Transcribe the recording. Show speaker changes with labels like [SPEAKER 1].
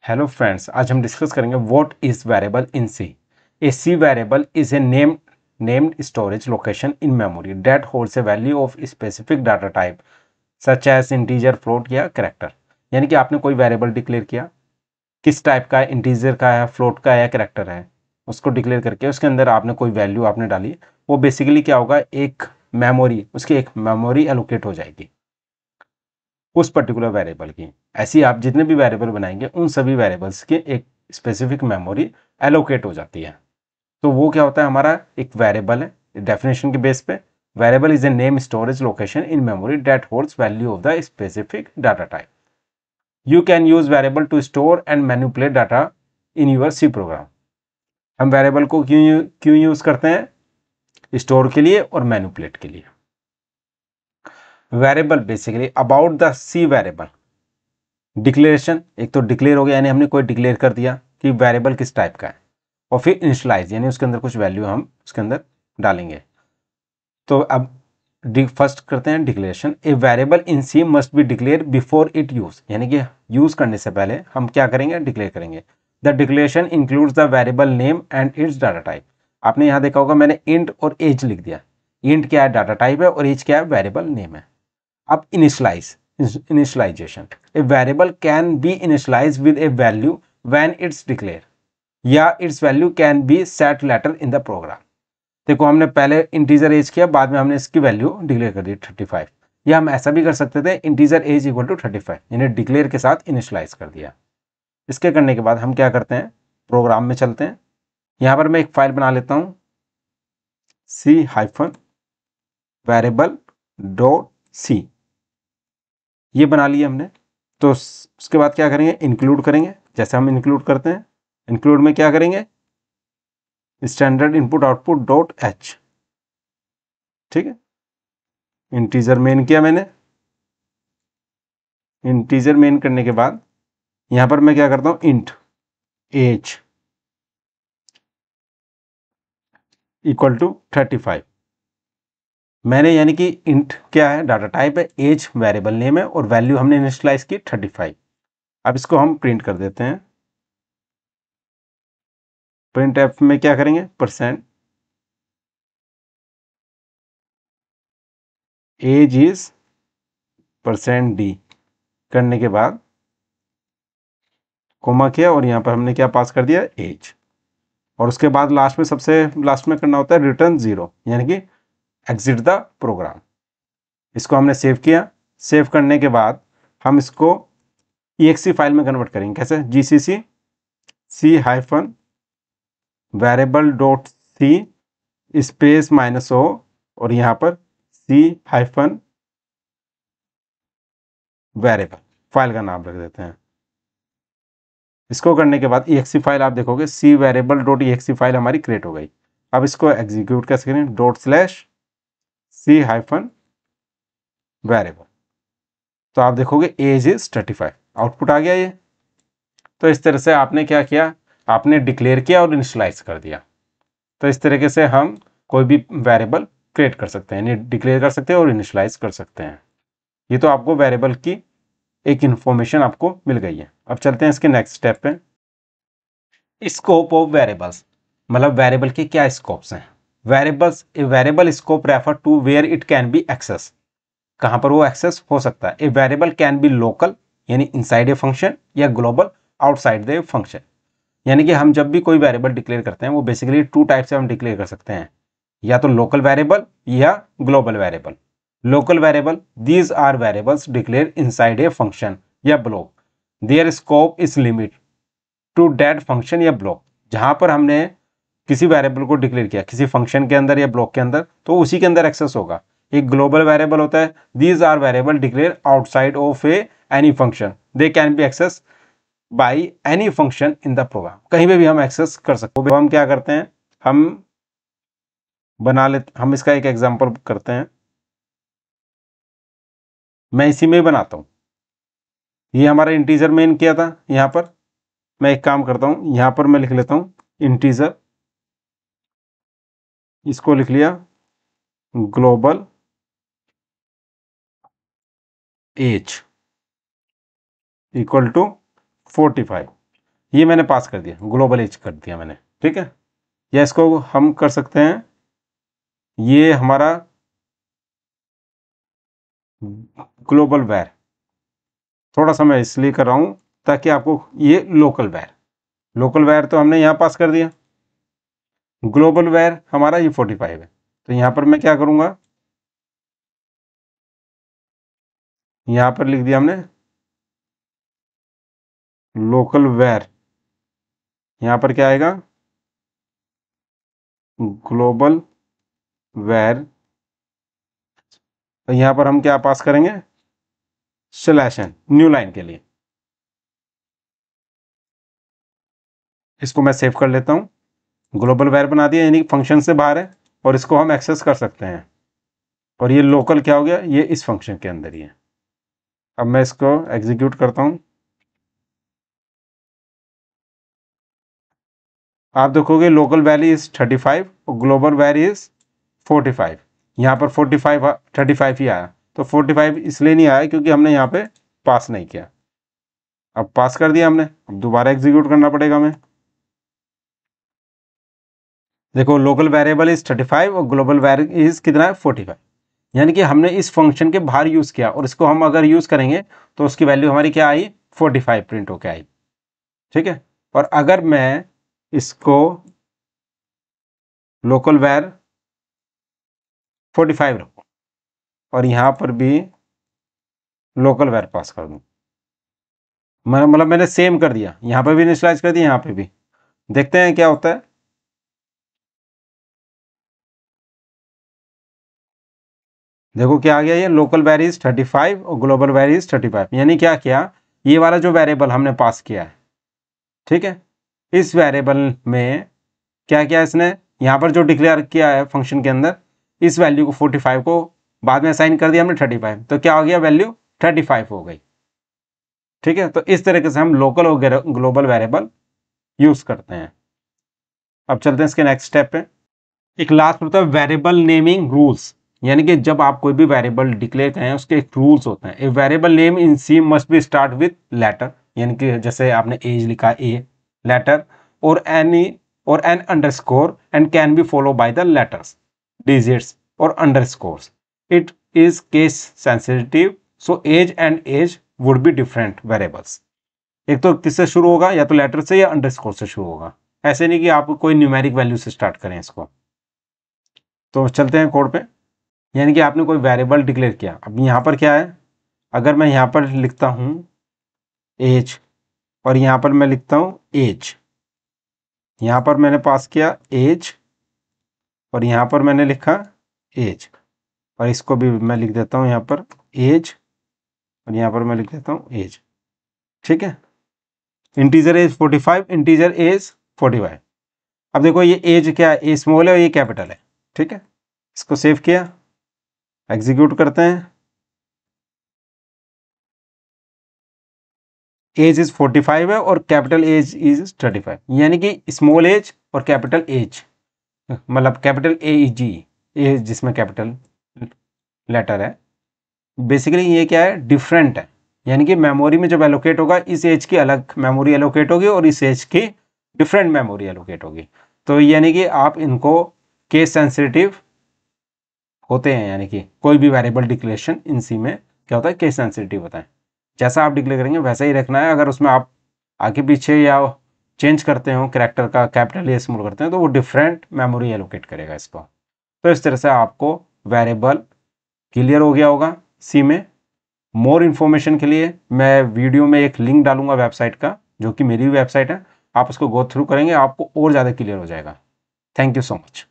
[SPEAKER 1] Hello friends, आज हम discuss करेंगे what is variable in C. A C variable is a named storage location in memory that holds a value of specific data type such as integer, float या character. यानी कि आपने कोई variable declare किया, किस type का है, integer का है, फ्लोट का है या कैरेक्टर है, उसको डिक्लेयर करके उसके अंदर आपने कोई वैल्यू आपने डाली। वो बेसिकली क्या होगा, उसकी एक मेमोरी एलोकेट हो जाएगी उस पर्टिकुलर वेरिएबल की। ऐसी आप जितने भी वेरिएबल बनाएंगे उन सभी वेरिएबल्स की एक स्पेसिफिक मेमोरी एलोकेट हो जाती है। तो वो क्या होता है, हमारा एक वेरिएबल है। डेफिनेशन के बेस पे variable is a name storage location in memory that holds value of the specific data type. You can use variable to store and manipulate data in your C program. हम variable को क्यों क्यों use करते हैं? Store के लिए और manipulate के लिए। Variable basically about the C variable declaration, एक तो डिक्लेयर हो गया यानी हमने कोई डिक्लेयर कर दिया कि वेरिएबल किस टाइप का है, और फिर इनिशियलाइज यानी उसके अंदर कुछ वैल्यू हम उसके अंदर डालेंगे। तो अब फर्स्ट करते हैं declaration. A variable in C must be declare before it use, यानी कि यूज करने से पहले हम क्या करेंगे, डिक्लेयर करेंगे। The declaration includes the variable name and it's data type. आपने यहाँ देखा होगा मैंने इंट और एज लिख दिया। इंट क्या है, डाटा टाइप है, और एज क्या है, वेरिएबल नेम है। अब initialization, a variable can be initialize with a value when it's declare, या its value can be set later in the program. देखो हमने पहले इंटीजर एज किया, बाद में हमने इसकी वैल्यू डिक्लेयर कर दी 35, या हम ऐसा भी कर सकते थे इंटीजर एज इक्वल टू 35, यानी डिक्लेयर के साथ इनिशियलाइज कर दिया। इसके करने के बाद हम क्या करते हैं, प्रोग्राम में चलते हैं। यहां पर मैं एक फाइल बना लेता हूं, c-variable.c, ये बना लिया हमने। तो उसके बाद क्या करेंगे, इंक्लूड करेंगे। जैसे हम इंक्लूड करते हैं, इंक्लूड में क्या करेंगे, standard input output dot H, ठीक है। इंटीजर मेन किया मैंने। इंटीजर मेन करने के बाद यहां पर मैं क्या करता हूं, इंट एज इक्वल टू 35। मैंने यानी कि इंट क्या है, डाटा टाइप है, एज वेरिएबल नेम है, और वैल्यू हमने इनिशियलाइज की 35। अब इसको हम प्रिंट कर देते हैं। प्रिंट एफ में क्या करेंगे, percentage is percent D करने के बाद कोमा किया, और यहां पर हमने क्या पास कर दिया, एज। और उसके बाद लास्ट में, सबसे लास्ट में करना होता है रिटर्न 0, यानी कि एग्जिट द प्रोग्राम। इसको हमने सेव किया। सेव करने के बाद हम इसको EXE फाइल में कन्वर्ट करेंगे। कैसे, GCC c-variable.c स्पेस -o, और यहां पर c-variable फाइल का नाम रख देते हैं। इसको करने के बाद EXE फाइल आप देखोगे, c-variable.exe फाइल हमारी क्रिएट हो गई। अब इसको एग्जीक्यूट कैसे करें, ./c-variable, तो आप देखोगे एज इज 35, आउटपुट आ गया ये। तो इस तरह से आपने क्या किया, आपने डिक्लेयर किया और इनिशियलाइज कर दिया। तो इस तरीके से हम कोई भी वेरिएबल क्रिएट कर सकते हैं, यानी डिक्लेयर कर सकते हैं और इनिशियलाइज कर सकते हैं। ये तो आपको वेरिएबल की एक इंफॉर्मेशन आपको मिल गई है। अब चलते हैं इसके नेक्स्ट स्टेप पे। स्कोप ऑफ वेरिएबल्स, मतलब वेरिएबल के क्या स्कोप्स हैं। Variable scope refer to where it can be access, कहां पर वो एक्सेस हो सकता है। A variable can be local, यानी इनसाइड ए फंक्शन, या ग्लोबल, आउटसाइड द फंक्शन। यानी कि हम जब भी कोई वेरिएबल डिक्लेयर करते हैं वो बेसिकली टू टाइप से हम डिक्लेयर कर सकते हैं, या तो लोकल वेरिएबल या global variable. Local variable, these are variables declare inside a function या block, their scope is limit to that function या ब्लॉक। जहां पर हमने किसी वेरिएबल को डिक्लेयर किया किसी फंक्शन के अंदर या ब्लॉक के अंदर, तो उसी के अंदर एक्सेस होगा। एक ग्लोबल वेरिएबल होता है, these are variable declare outside of any function, they can be access by any function in the program. कहीं पे भी हम एक्सेस कर सकते हैं। हम क्या करते हैं, हम इसका एक एग्जांपल करते हैं। मैं इसी में ही बनाता हूं। ये हमारा इंटीजर मेन किया था। यहां पर मैं एक काम करता हूं, यहां पर मैं लिख लेता हूं इंटीजर, इसको लिख लिया ग्लोबल एज इक्वल टू 45। ये मैंने पास कर दिया, ग्लोबल एज कर दिया मैंने, ठीक है। या इसको हम कर सकते हैं, ये हमारा ग्लोबल वैर, थोड़ा सा मैं इसलिए कर रहा हूं ताकि आपको ये लोकल वैर तो हमने यहां पास कर दिया, ग्लोबल वैर हमारा ये 45 है। तो यहां पर मैं क्या करूंगा, यहां पर लिख दिया हमने लोकल वैर, यहां पर क्या आएगा, ग्लोबल वैर। तो यहां पर हम क्या पास करेंगे, स्लैश एन, न्यू लाइन के लिए। इसको मैं सेव कर लेता हूं, ग्लोबल वैर बना दिया, यानी फंक्शन से बाहर है और इसको हम एक्सेस कर सकते हैं। और ये लोकल क्या हो गया, ये इस फंक्शन के अंदर ही है। अब मैं इसको एग्जीक्यूट करता हूं, आप देखोगे लोकल वैल्यू इज 35 और ग्लोबल वैल्यू इज 45। यहाँ पर 45 35 ही आया, तो 45 इसलिए नहीं आया क्योंकि हमने यहाँ पे पास नहीं किया। अब पास कर दिया हमने, अब दोबारा एग्जीक्यूट करना पड़ेगा हमें। देखो लोकल वेरिएबल इज 35 और ग्लोबल वेरिएबल इज कितना है, 45। यानी कि हमने इस फंक्शन के बाहर यूज किया और इसको हम अगर यूज करेंगे तो उसकी वैल्यू हमारी क्या आई, 45 प्रिंट होके आई, ठीक है। और अगर मैं इसको लोकल वैर 45 रखूं और यहां पर भी लोकल वैर पास कर दूं, मतलब मैंने सेम कर दिया, यहां पर भी इनिशियलाइज कर दिया, यहां पे भी। देखते हैं क्या होता है। देखो क्या आ गया, ये लोकल वैरियज 35 और ग्लोबल वैरियज 35। यानी क्या किया, ये वाला जो वेरिएबल हमने पास किया है, ठीक है, इस वेरिएबल में क्या किया इसने, यहां पर जो डिक्लेयर किया है फंक्शन के अंदर, इस वैल्यू को 45 को बाद में असाइन कर दिया हमने 35, तो क्या हो गया, वैल्यू 35 हो गई, ठीक है। तो इस तरीके से हम लोकल और ग्लोबल वेरिएबल यूज करते हैं। अब चलते हैं इसके नेक्स्ट स्टेप पे। एक लास्ट होता है वेरिएबल नेमिंग रूल्स, यानी कि जब आप कोई भी वेरिएबल डिक्लेयर करें उसके एक रूल्स होते हैं। A variable name in C must be start with letter, यानी कि जैसे आपने एज लिखा ए लेटर, और an underscore and can be follow by the letters, digits और underscores. It is case sensitive, so age and age would be different variables. एक तो किससे शुरू होगा, या तो लेटर से या अंडरस्कोर से शुरू होगा, ऐसे नहीं कि आप कोई न्यूमेरिक वैल्यू से स्टार्ट करें इसको। तो चलते हैं कोड पे। यानी कि आपने कोई वेरिएबल डिक्लेयर किया, अब यहाँ पर क्या है, अगर मैं यहाँ पर लिखता हूँ एज और यहाँ पर मैं लिखता हूँ एज, यहाँ पर मैंने पास किया एज और यहाँ पर मैंने लिखा एज, और इसको भी मैं लिख देता हूँ यहाँ पर एज और यहाँ पर मैं लिख देता हूँ एज, ठीक है। Integer age 45, integer age 45। अब देखो ये एज क्या है, ए स्मॉल है और ये कैपिटल है, ठीक है। इसको सेव किया, एग्जीक्यूट करते हैं। एज इज 45 है और कैपिटल एज इज 35, यानी कि स्मॉल एज और कैपिटल एज, मतलब कैपिटल ए जी, एज जिसमें कैपिटल लेटर है, बेसिकली ये क्या है, डिफरेंट है। यानी कि मेमोरी में जब एलोकेट होगा, इस एज की अलग मेमोरी एलोकेट होगी और इस एज की डिफरेंट मेमोरी एलोकेट होगी। तो यानी कि आप इनको केस सेंसिटिव होते हैं, यानी कि कोई भी वेरिएबल डिक्लेरेशन इन सी में क्या होता है, केस सेंसिटिव होता है। जैसा आप डिक्लेयर करेंगे वैसा ही रखना है। अगर उसमें आप आगे पीछे या चेंज करते हो कैरेक्टर का, कैपिटल या स्मॉल करते हैं, तो वो डिफरेंट मेमोरी एलोकेट करेगा इसको। तो इस तरह से आपको वेरिएबल क्लियर हो गया होगा सी में। मोर इन्फॉर्मेशन के लिए मैं वीडियो में एक लिंक डालूंगा वेबसाइट का, जो कि मेरी वेबसाइट है, आप उसको गो थ्रू करेंगे, आपको और ज़्यादा क्लियर हो जाएगा। Thank you so much.